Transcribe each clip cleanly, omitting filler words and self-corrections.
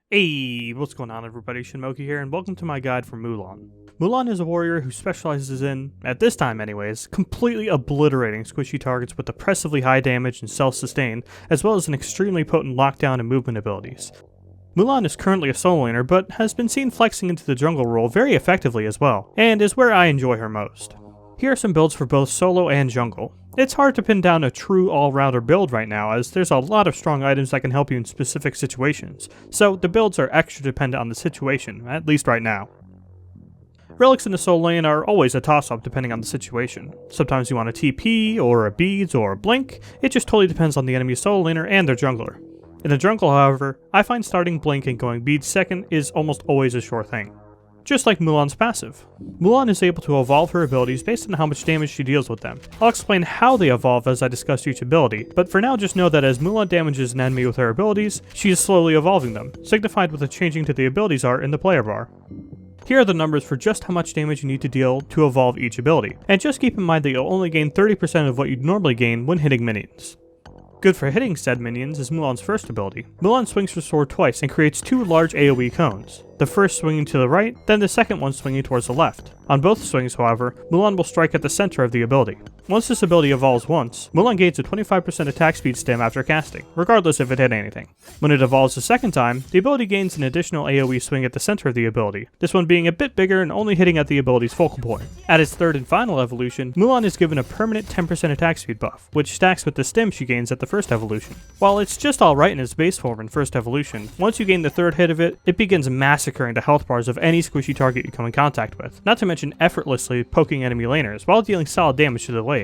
Hey, what's going on everybody, Shinmoki here, and welcome to my guide for Mulan. Mulan is a warrior who specializes in, at this time anyways, completely obliterating squishy targets with oppressively high damage and self-sustain, as well as an extremely potent lockdown and movement abilities. Mulan is currently a solo laner, but has been seen flexing into the jungle role very effectively as well, and is where I enjoy her most. Here are some builds for both solo and jungle. It's hard to pin down a true all-rounder build right now, as there's a lot of strong items that can help you in specific situations, so the builds are extra dependent on the situation, at least right now. Relics in the solo lane are always a toss-up depending on the situation. Sometimes you want a TP, or a beads, or a blink. It just totally depends on the enemy's solo laner and their jungler. In the jungle, however, I find starting blink and going beads second is almost always a sure thing. Just like Mulan's passive. Mulan is able to evolve her abilities based on how much damage she deals with them. I'll explain how they evolve as I discuss each ability, but for now just know that as Mulan damages an enemy with her abilities, she is slowly evolving them, signified with a changing to the abilities art in the player bar. Here are the numbers for just how much damage you need to deal to evolve each ability, and just keep in mind that you'll only gain 30% of what you'd normally gain when hitting minions. Good for hitting said minions is Mulan's first ability. Mulan swings her sword twice and creates two large AoE cones, the first swinging to the right, then the second one swinging towards the left. On both swings, however, Mulan will strike at the center of the ability. Once this ability evolves once, Mulan gains a 25% attack speed stim after casting, regardless if it hit anything. When it evolves a second time, the ability gains an additional AoE swing at the center of the ability, this one being a bit bigger and only hitting at the ability's focal point. At its third and final evolution, Mulan is given a permanent 10% attack speed buff, which stacks with the stim she gains at the first evolution. While it's just alright in its base form in first evolution, once you gain the third hit of it, it begins massacring the health bars of any squishy target you come in contact with, not to mention effortlessly poking enemy laners while dealing solid damage to the wave.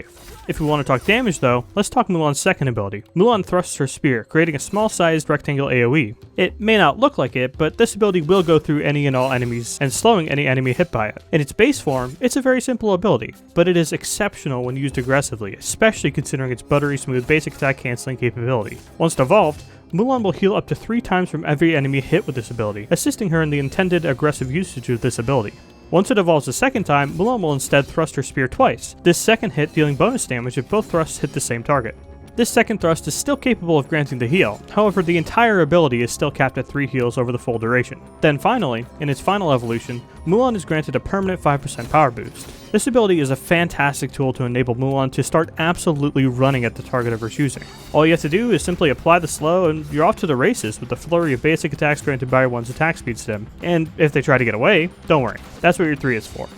If we want to talk damage though, let's talk Mulan's second ability. Mulan thrusts her spear, creating a small-sized rectangle AoE. It may not look like it, but this ability will go through any and all enemies and slowing any enemy hit by it. In its base form, it's a very simple ability, but it is exceptional when used aggressively, especially considering its buttery smooth basic attack cancelling capability. Once evolved, Mulan will heal up to 3 times from every enemy hit with this ability, assisting her in the intended aggressive usage of this ability. Once it evolves a second time, Mulan will instead thrust her spear twice, this second hit dealing bonus damage if both thrusts hit the same target. This second thrust is still capable of granting the heal, however the entire ability is still capped at 3 heals over the full duration. Then finally, in its final evolution, Mulan is granted a permanent 5% power boost. This ability is a fantastic tool to enable Mulan to start absolutely running at the target of her choosing. All you have to do is simply apply the slow and you're off to the races with a flurry of basic attacks granted by one's attack speed stim. And if they try to get away, don't worry, that's what your 3 is for.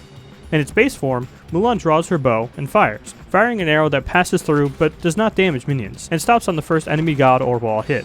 In its base form, Mulan draws her bow and fires, firing an arrow that passes through but does not damage minions, and stops on the first enemy god or wall hit.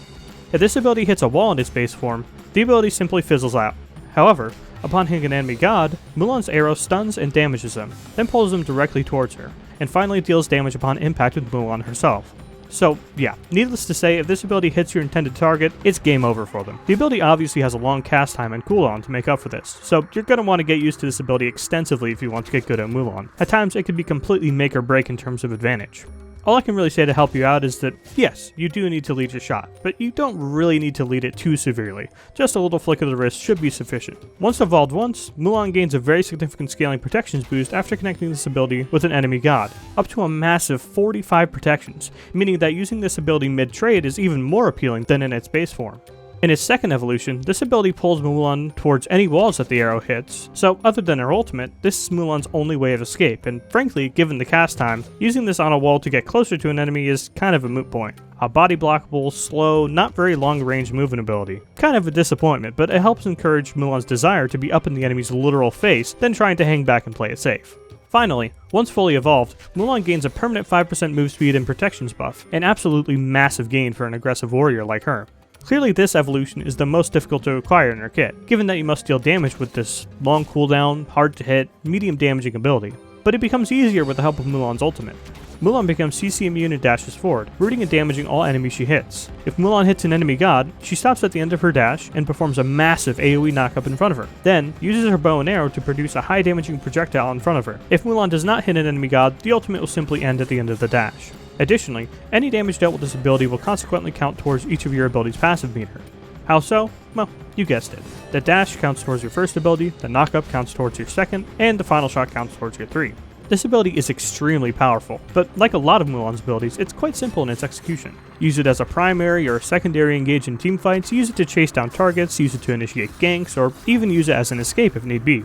If this ability hits a wall in its base form, the ability simply fizzles out. However, upon hitting an enemy god, Mulan's arrow stuns and damages them, then pulls them directly towards her, and finally deals damage upon impact with Mulan herself. So yeah, needless to say, if this ability hits your intended target, it's game over for them. The ability obviously has a long cast time and cooldown to make up for this, so you're going to want to get used to this ability extensively if you want to get good at Mulan. At times it can be completely make or break in terms of advantage. All I can really say to help you out is that, yes, you do need to lead your shot, but you don't really need to lead it too severely. Just a little flick of the wrist should be sufficient. Once evolved once, Mulan gains a very significant scaling protections boost after connecting this ability with an enemy god, up to a massive 45 protections, meaning that using this ability mid-trade is even more appealing than in its base form. In its second evolution, this ability pulls Mulan towards any walls that the arrow hits, so other than her ultimate, this is Mulan's only way of escape, and frankly, given the cast time, using this on a wall to get closer to an enemy is kind of a moot point. A body blockable, slow, not very long range movement ability. Kind of a disappointment, but it helps encourage Mulan's desire to be up in the enemy's literal face, than trying to hang back and play it safe. Finally, once fully evolved, Mulan gains a permanent 5% move speed and protections buff, an absolutely massive gain for an aggressive warrior like her. Clearly this evolution is the most difficult to acquire in her kit, given that you must deal damage with this long cooldown, hard to hit, medium damaging ability. But it becomes easier with the help of Mulan's ultimate. Mulan becomes CC immune and dashes forward, rooting and damaging all enemies she hits. If Mulan hits an enemy god, she stops at the end of her dash and performs a massive AoE knockup in front of her, then uses her bow and arrow to produce a high damaging projectile in front of her. If Mulan does not hit an enemy god, the ultimate will simply end at the end of the dash. Additionally, any damage dealt with this ability will consequently count towards each of your ability's passive meter. How so? Well, you guessed it. The dash counts towards your first ability, the knockup counts towards your second, and the final shot counts towards your 3. This ability is extremely powerful, but like a lot of Mulan's abilities, it's quite simple in its execution. Use it as a primary or secondary engage in teamfights, use it to chase down targets, use it to initiate ganks, or even use it as an escape if need be.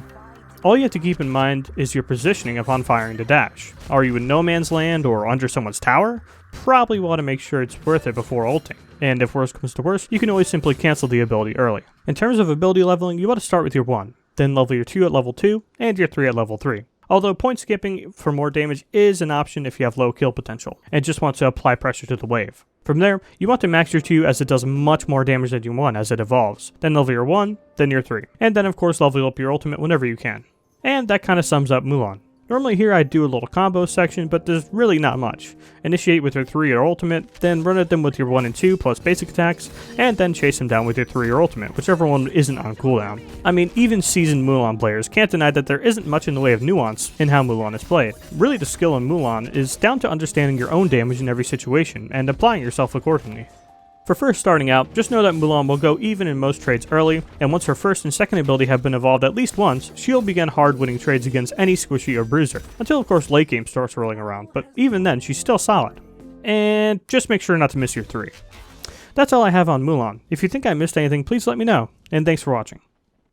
All you have to keep in mind is your positioning upon firing the dash. Are you in no man's land or under someone's tower? Probably want to make sure it's worth it before ulting. And if worse comes to worse, you can always simply cancel the ability early. In terms of ability leveling, you want to start with your 1, then level your 2 at level 2, and your 3 at level 3. Although point skipping for more damage is an option if you have low kill potential, and just want to apply pressure to the wave. From there, you want to max your 2 as it does much more damage than your 1 as it evolves, then level your 1, then your 3, and then of course level up your ultimate whenever you can. And that kind of sums up Mulan. Normally here I'd do a little combo section, but there's really not much. Initiate with your 3 or ultimate, then run at them with your 1 and 2 plus basic attacks, and then chase them down with your 3 or ultimate, whichever one isn't on cooldown. I mean, even seasoned Mulan players can't deny that there isn't much in the way of nuance in how Mulan is played. Really, the skill in Mulan is down to understanding your own damage in every situation, and applying yourself accordingly. For first starting out, just know that Mulan will go even in most trades early, and once her first and second ability have been evolved at least once, she'll begin hard winning trades against any squishy or bruiser, until of course late game starts rolling around, but even then she's still solid. And just make sure not to miss your 3. That's all I have on Mulan. If you think I missed anything, please let me know, and thanks for watching.